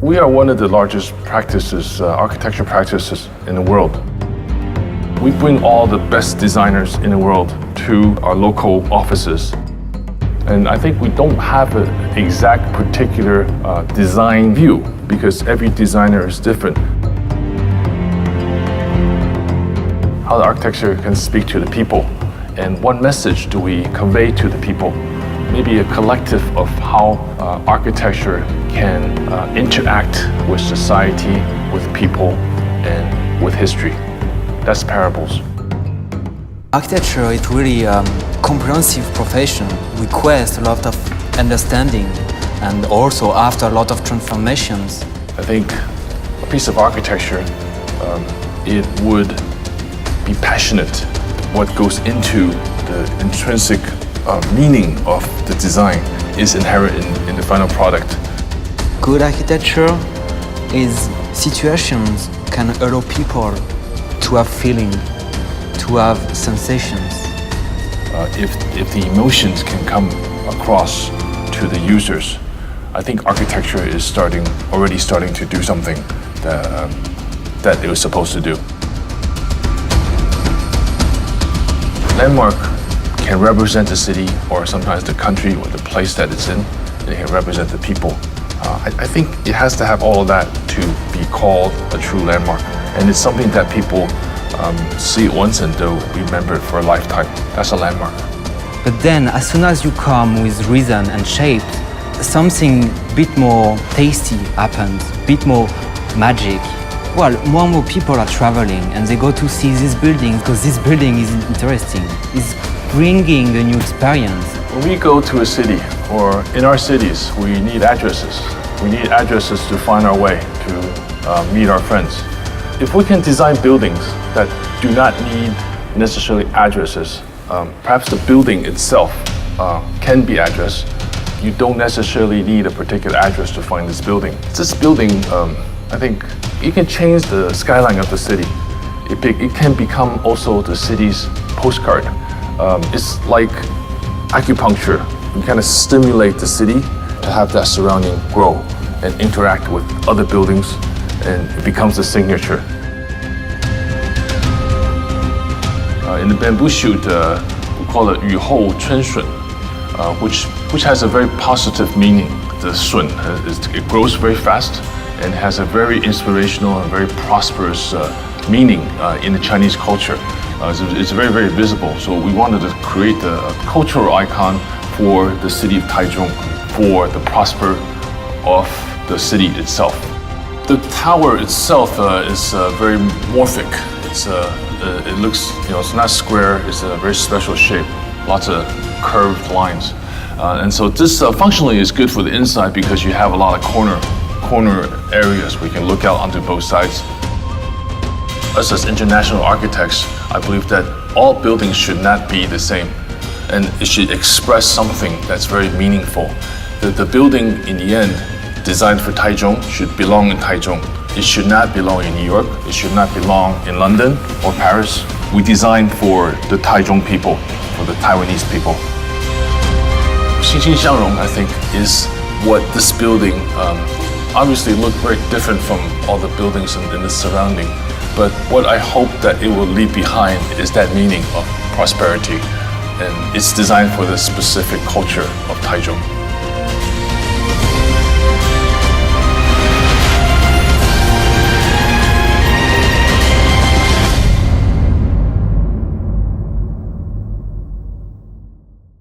We are one of the largest architecture practices in the world. We bring all the best designers in the world to our local offices. And I think we don't have an exact particular design view because every designer is different. How the architecture can speak to the people and what message do we convey to the people? Maybe a collective of how architecture can interact with society, with people, and with history. That's parables. Architecture is really a comprehensive profession, requires a lot of understanding and also after a lot of transformations. I think a piece of architecture, it would be passionate. What goes into the intrinsic meaning of the design is inherent in the final product. Good architecture is situations can allow people to have feeling, to have sensations. If the emotions can come across to the users, I think architecture is already starting to do something that it was supposed to do. Landmark can represent the city or sometimes the country or the place that it's in. It can represent the people. I think it has to have all of that to be called a true landmark. And it's something that people see it once and they'll remember it for a lifetime. That's a landmark. But then, as soon as you come with reason and shape, something a bit more tasty happens, a bit more magic. Well, more and more people are traveling and they go to see this building because this building is interesting. It's bringing a new experience. When we go to a city or in our cities, we need addresses. We need addresses to find our way, to meet our friends. If we can design buildings that do not need necessarily addresses, perhaps the building itself can be addressed. You don't necessarily need a particular address to find this building. This building, I think, it can change the skyline of the city. It can become also the city's postcard. It's like acupuncture. You kind of stimulate the city to have that surrounding grow and interact with other buildings, and it becomes a signature. In the bamboo shoot, we call it 雨后春笋, which has a very positive meaning. The 笋, it grows very fast and has a very inspirational and very prosperous meaning in the Chinese culture. It's very, very visible. So we wanted to create a cultural icon for the city of Taichung, for the prosper of the city itself. The tower itself is very morphic. It looks, it's not square. It's a very special shape. Lots of curved lines, and so this functionally is good for the inside because you have a lot of corner areas where you can look out onto both sides. Us as international architects, I believe that all buildings should not be the same, and it should express something that's very meaningful. The building, in the end, designed for Taichung, should belong in Taichung. It should not belong in New York. It should not belong in London or Paris. We design for the Taichung people, for the Taiwanese people. 欣欣向荣, I think, is what this building obviously look very different from all the buildings in the surrounding. But what I hope that it will leave behind is that meaning of prosperity. And it's designed for the specific culture of Taichung.